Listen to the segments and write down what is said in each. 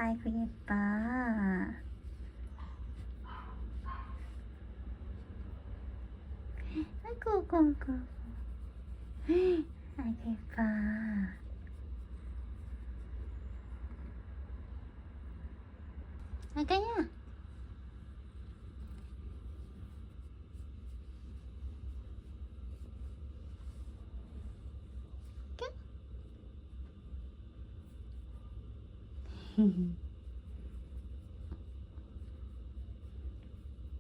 아이고 예뻐. 아이고 아이고 아이고. 아이고 예뻐. 아가야.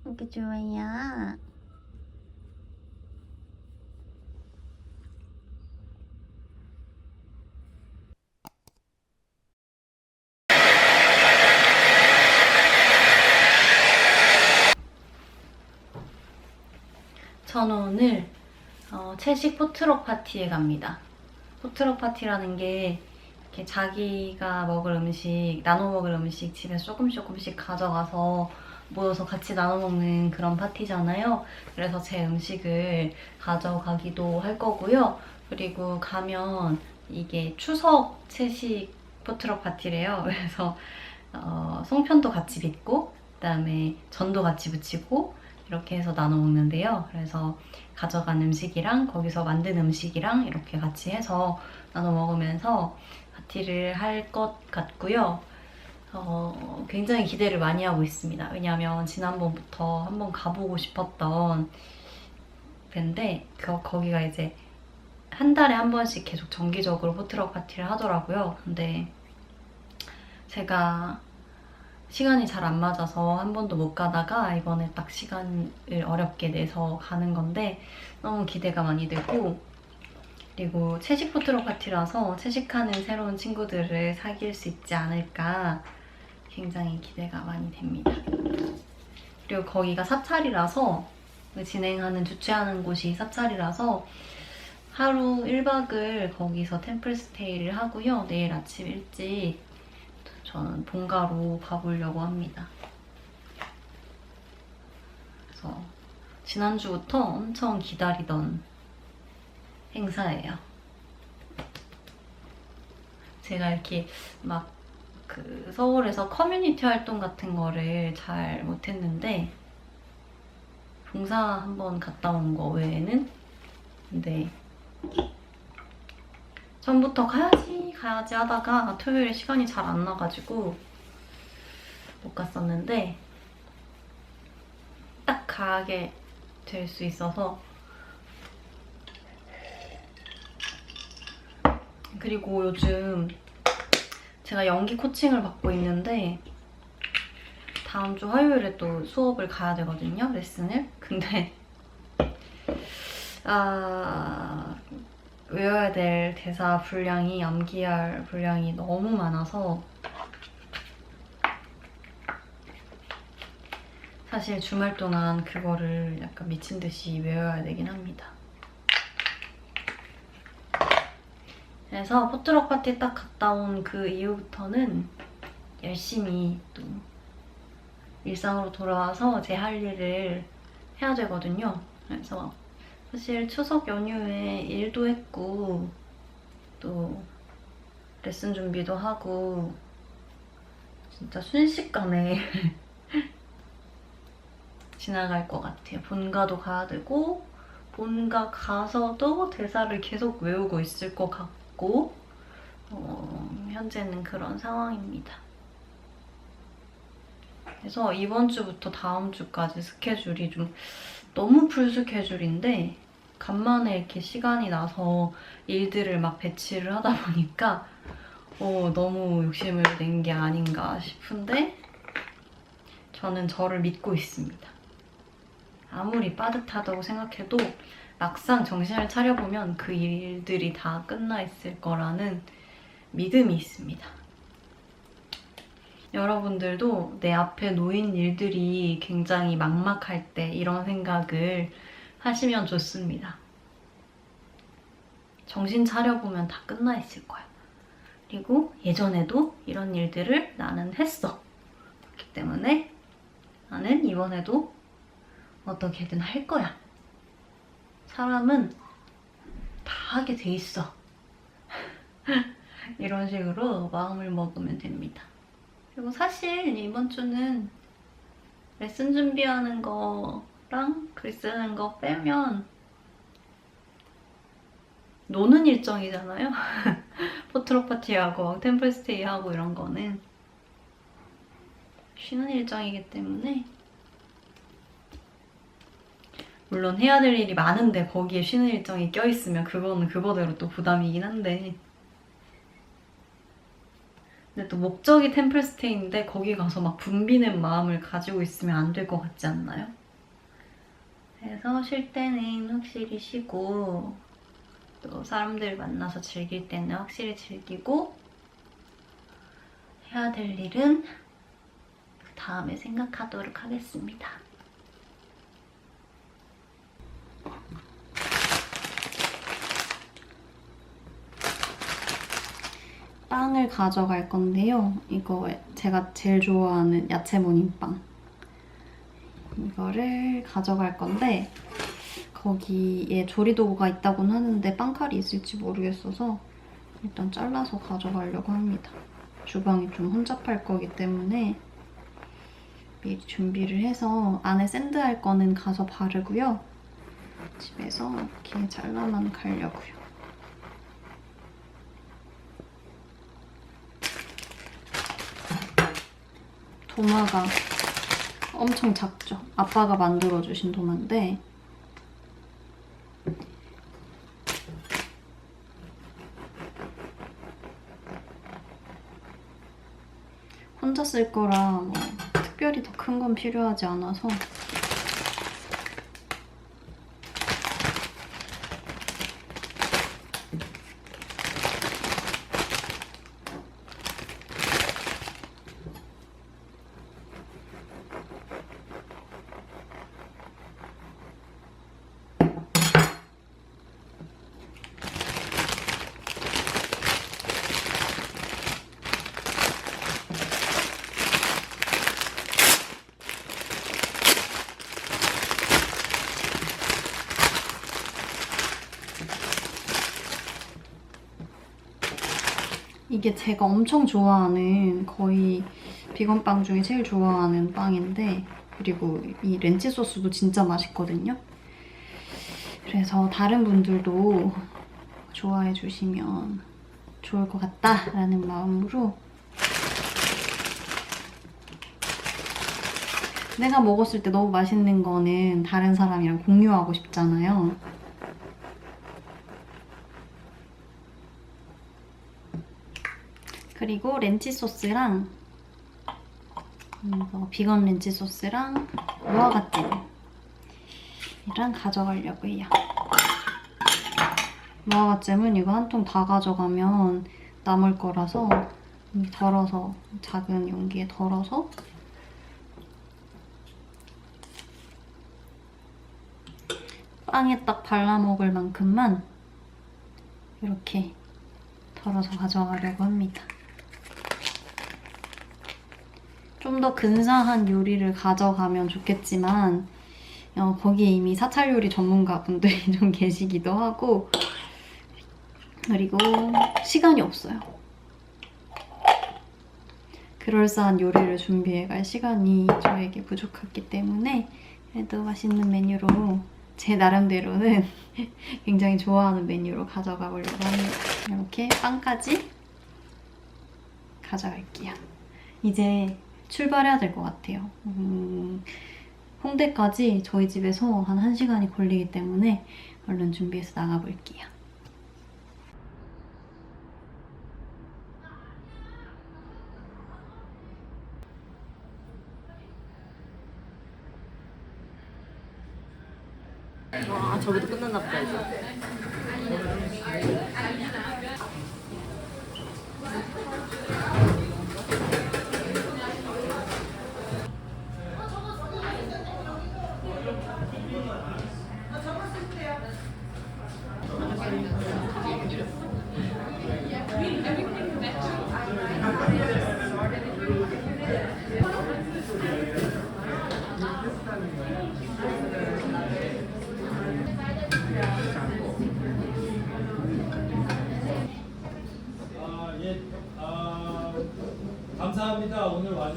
이렇게 좋아요. 저는 오늘 채식 포트럭 파티에 갑니다. 포트럭 파티라는 게 이렇게 자기가 먹을 음식, 나눠 먹을 음식 집에서 조금씩 가져가서 모여서 같이 나눠 먹는 그런 파티잖아요. 그래서 제 음식을 가져가기도 할 거고요. 그리고 가면 이게 추석 채식 포트럭 파티래요. 그래서 송편도 같이 빚고 그다음에 전도 같이 부치고 이렇게 해서 나눠 먹는데요. 그래서 가져간 음식이랑 거기서 만든 음식이랑 이렇게 같이 해서 나눠 먹으면서 파티를 할 것 같고요. 굉장히 기대를 많이 하고 있습니다. 왜냐하면 지난번부터 한번 가보고 싶었던 밴데 거기가 이제 한 달에 한 번씩 계속 정기적으로 포트럭 파티를 하더라고요. 근데 제가 시간이 잘 안 맞아서 한 번도 못 가다가 이번에 딱 시간을 어렵게 내서 가는 건데 너무 기대가 많이 되고, 그리고 채식 포트럭 파티라서 채식하는 새로운 친구들을 사귈 수 있지 않을까 굉장히 기대가 많이 됩니다. 그리고 거기가 사찰이라서 진행하는 주최하는 곳이 사찰이라서 하루 1박을 거기서 템플 스테이를 하고요. 내일 아침 일찍 저는 본가로 가보려고 합니다. 그래서 지난주부터 엄청 기다리던 행사예요. 제가 이렇게 막 그 서울에서 커뮤니티 활동 같은 거를 잘 못했는데 봉사 한번 갔다 온 거 외에는, 근데 전부터 가야지 하다가 토요일에 시간이 잘 안 나가지고 못 갔었는데 딱 가게 될 수 있어서. 그리고 요즘 제가 연기 코칭을 받고 있는데 다음 주 화요일에 또 수업을 가야 되거든요, 레슨을. 근데 외워야 될 대사 분량이, 암기할 분량이 너무 많아서 사실 주말 동안 그거를 약간 미친 듯이 외워야 되긴 합니다. 그래서 포트럭 파티 딱 갔다 온 그 이후부터는 열심히 또 일상으로 돌아와서 제 할 일을 해야 되거든요. 그래서 사실 추석 연휴에 일도 했고 또 레슨 준비도 하고 진짜 순식간에 지나갈 것 같아요. 본가도 가야 되고 본가 가서도 대사를 계속 외우고 있을 것 같고 현재는 그런 상황입니다. 그래서 이번 주부터 다음 주까지 스케줄이 좀 너무 풀 스케줄인데 간만에 이렇게 시간이 나서 일들을 막 배치를 하다 보니까 너무 욕심을 낸 게 아닌가 싶은데 저는 저를 믿고 있습니다. 아무리 빠듯하다고 생각해도 막상 정신을 차려보면 그 일들이 다 끝나 있을 거라는 믿음이 있습니다. 여러분들도 내 앞에 놓인 일들이 굉장히 막막할 때 이런 생각을 하시면 좋습니다. 정신 차려보면 다 끝나 있을 거야. 그리고 예전에도 이런 일들을 나는 했어. 그렇기 때문에 나는 이번에도 어떻게든 할 거야. 사람은 다 하게 돼 있어. 이런 식으로 마음을 먹으면 됩니다. 그리고 사실 이번 주는 레슨 준비하는 거랑 글 쓰는 거 빼면 노는 일정이잖아요. 포트록 파티하고 템플스테이 하고 이런 거는 쉬는 일정이기 때문에 물론 해야 될 일이 많은데 거기에 쉬는 일정이 껴있으면 그거는 그거대로 또 부담이긴 한데 근데 또 목적이 템플스테이인데 거기 가서 막 붐비는 마음을 가지고 있으면 안 될 것 같지 않나요? 그래서 쉴 때는 확실히 쉬고 또 사람들 만나서 즐길 때는 확실히 즐기고 해야 될 일은 그 다음에 생각하도록 하겠습니다. 빵을 가져갈 건데요. 이거 제가 제일 좋아하는 야채 모닝빵. 이거를 가져갈 건데 거기에 조리도구가 있다고는 하는데 빵칼이 있을지 모르겠어서 일단 잘라서 가져가려고 합니다. 주방이 좀 혼잡할 거기 때문에 미리 준비를 해서 안에 샌드할 거는 가서 바르고요. 집에서 이렇게 잘라만 가려고요. 도마가 엄청 작죠? 아빠가 만들어주신 도마인데 혼자 쓸 거라 뭐 특별히 더 큰 건 필요하지 않아서 이게 제가 엄청 좋아하는 거의 비건빵 중에 제일 좋아하는 빵인데 그리고 이 렌치 소스도 진짜 맛있거든요. 그래서 다른 분들도 좋아해 주시면 좋을 것 같다라는 마음으로 내가 먹었을 때 너무 맛있는 거는 다른 사람이랑 공유하고 싶잖아요. 그리고 렌치 소스랑 비건 렌치 소스랑 무화과잼이랑 가져가려고 해요. 무화과잼은 이거 한 통 다 가져가면 남을 거라서 덜어서 작은 용기에 덜어서 빵에 딱 발라먹을 만큼만 이렇게 덜어서 가져가려고 합니다. 좀 더 근사한 요리를 가져가면 좋겠지만 거기에 이미 사찰 요리 전문가분들이 좀 계시기도 하고 그리고 시간이 없어요. 그럴싸한 요리를 준비해갈 시간이 저에게 부족했기 때문에 그래도 맛있는 메뉴로 제 나름대로는 굉장히 좋아하는 메뉴로 가져가 보려고 합니다. 이렇게 빵까지 가져갈게요. 이제 출발해야 될 것 같아요. 홍대까지 저희 집에서 한 1시간이 걸리기 때문에 얼른 준비해서 나가볼게요. 아, 저기도 끝났나 보다, 이제.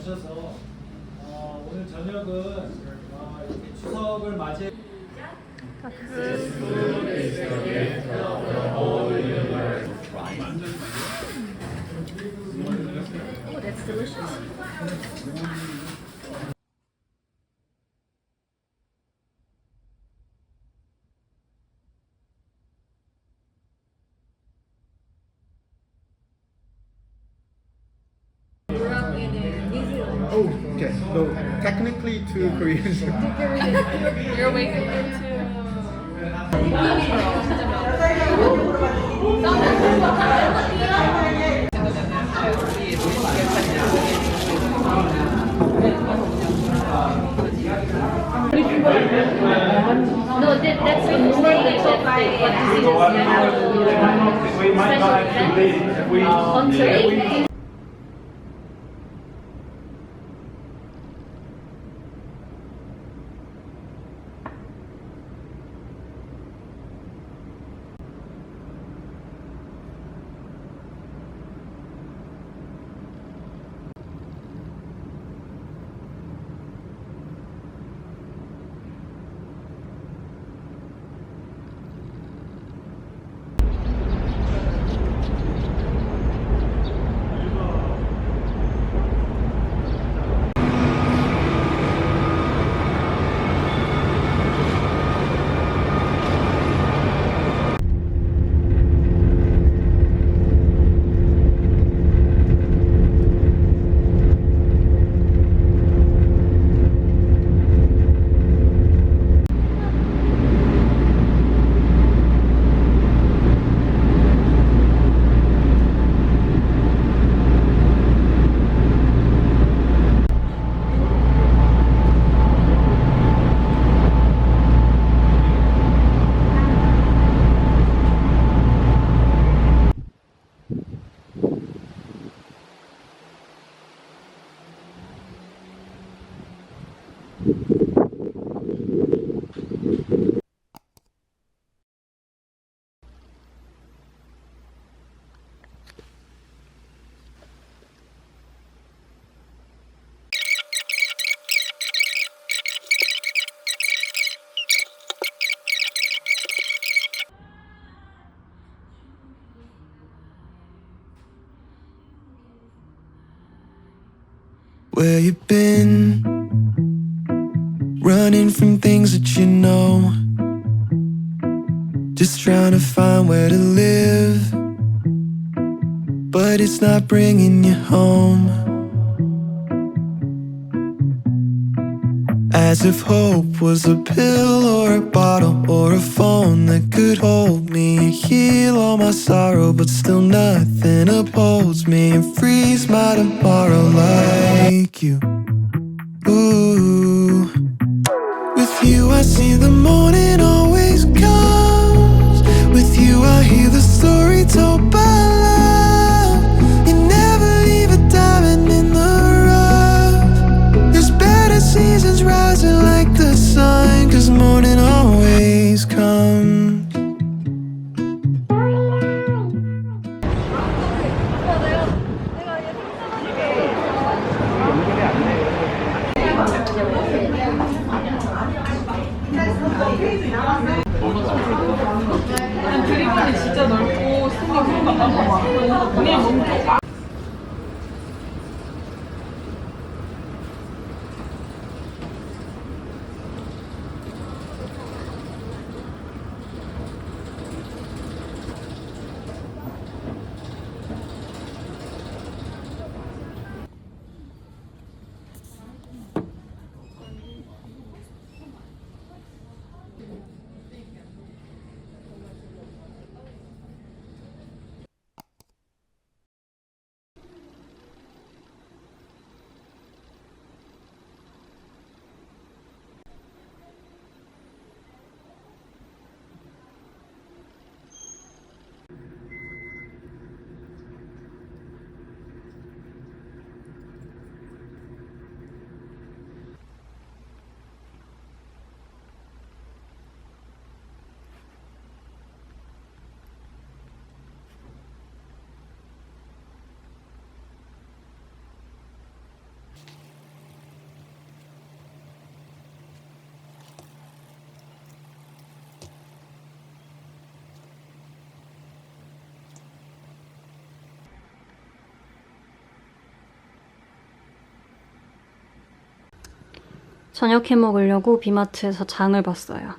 오셔서 오늘 저녁은 이렇게 추석을 맞이해 Oh, okay. No, technically two Koreans. You're waking into No, that's what you say. On trade. Where you been? Running from things that you know. Just trying to find where to live, but it's not bringing you home. As if hope was a pill or a bottle or a phone that could hold me and heal all my sorrow, but still nothing upholds me and frees my tomorrow like you. Ooh. With you I see the morning always comes. With you I hear the story told by love. You never leave a diamond in the rough. There's better seasons rising like the sun, 'cause morning always comes. 드리블이 진짜 넓고 스탠딩 저녁 해 먹으려고 비마트에서 장을 봤어요.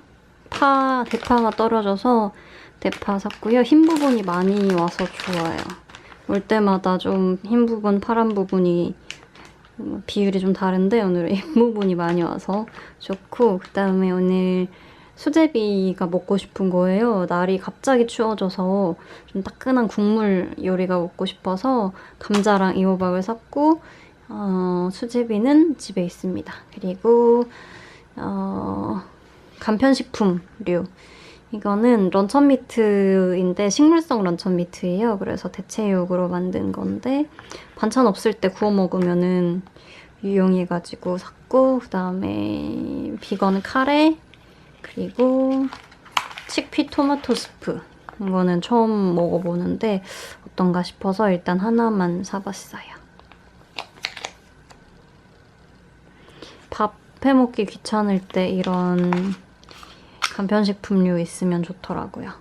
대파가 떨어져서 대파 샀고요. 흰 부분이 많이 와서 좋아요. 올 때마다 좀 흰 부분, 파란 부분이 비율이 좀 다른데 오늘은 흰 부분이 많이 와서 좋고, 그다음에 오늘 수제비가 먹고 싶은 거예요. 날이 갑자기 추워져서 좀 따끈한 국물 요리가 먹고 싶어서 감자랑 이호박을 샀고, 수제비는 집에 있습니다. 그리고 간편식품류. 이거는 런천미트인데 식물성 런천미트예요. 그래서 대체육으로 만든 건데 반찬 없을 때 구워 먹으면은 유용해가지고 샀고, 그다음에 비건 카레, 그리고 칙피 토마토 스프. 이거는 처음 먹어보는데 어떤가 싶어서 일단 하나만 사봤어요. 밥 해먹기 귀찮을 때 이런 간편식품류 있으면 좋더라고요.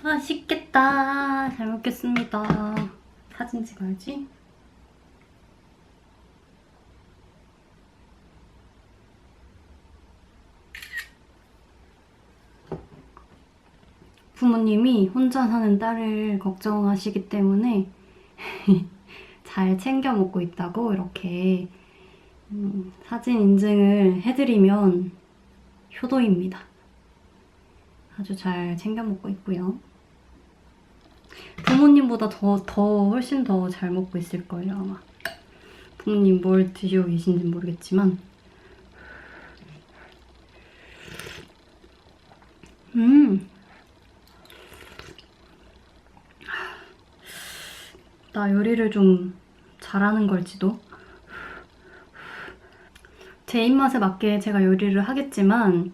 맛있겠다. 잘 먹겠습니다. 사진 찍어야지. 부모님이 혼자 사는 딸을 걱정하시기 때문에 잘 챙겨 먹고 있다고 이렇게 사진 인증을 해드리면 효도입니다. 아주 잘 챙겨 먹고 있고요. 부모님보다 훨씬 더 잘 먹고 있을걸요, 아마. 부모님 뭘 드시고 계신지 모르겠지만. 나 요리를 좀 잘하는 걸지도. 제 입맛에 맞게 제가 요리를 하겠지만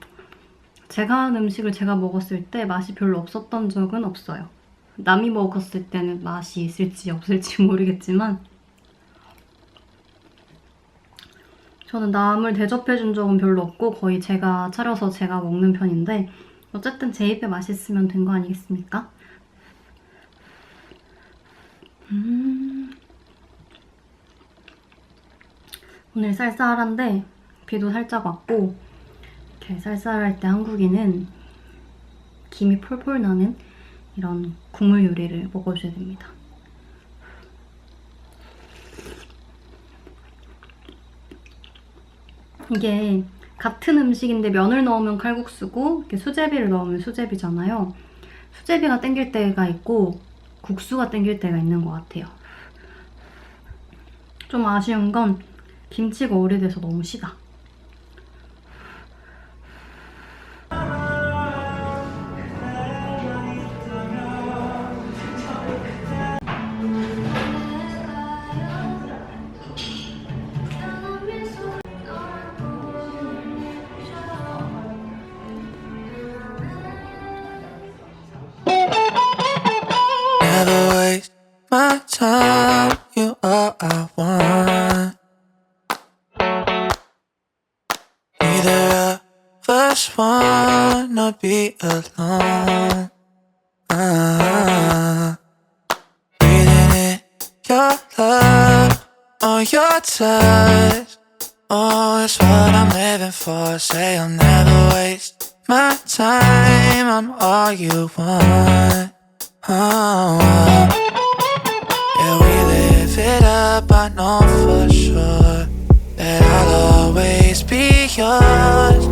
제가 한 음식을 제가 먹었을 때 맛이 별로 없었던 적은 없어요. 남이 먹었을 때는 맛이 있을지 없을지 모르겠지만 저는 남을 대접해준 적은 별로 없고 거의 제가 차려서 제가 먹는 편인데 어쨌든 제 입에 맛있으면 된 거 아니겠습니까? 오늘 쌀쌀한데 비도 살짝 왔고 이렇게 쌀쌀할 때 한국인은 김이 폴폴 나는 이런 국물 요리를 먹어줘야 됩니다. 이게 같은 음식인데 면을 넣으면 칼국수고 이렇게 수제비를 넣으면 수제비잖아요. 수제비가 땡길 때가 있고 국수가 땡길 때가 있는 것 같아요. 좀 아쉬운 건 김치가 오래돼서 너무 시다. never waste my time. You are I want. Neither of us wanna be alone. Breathing in your love, or your touch. Oh, it's what I'm living for. Say I'll never waste my time. I'm all you want. Oh, yeah, we live it up. I know for sure that I'll always be yours.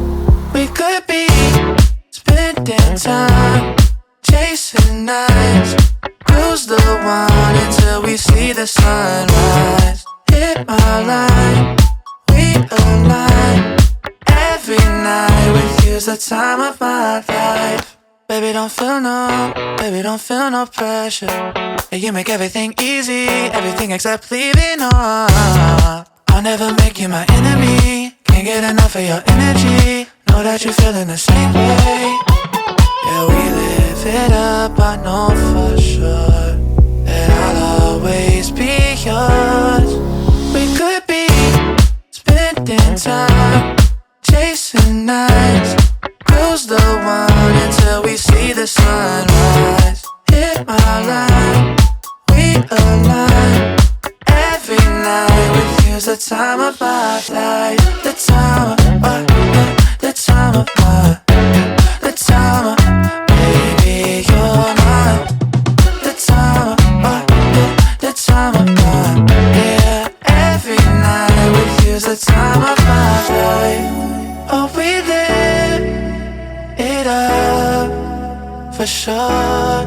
We could be spending time, chasing nights, cruise the one until we see the sunrise. Hit my line, we align. Every night with you's the time of my life. Baby, don't feel no pressure. Yeah, you make everything easy, everything except leaving on. I'll never make you my enemy. Can't get enough of your energy. Know that you're feeling the same way. Yeah, we live it up, I know for sure that I'll always be yours. We could be spending time, chasing nights, cruise the one until we see the sunrise. Hit my line, we align. Every night with you's the time of my life. The time of my, the time of my, the time of, baby, you're mine. The time of my, the time of my, yeah. Every night with you's the time of my life. Oh, we live it up for sure.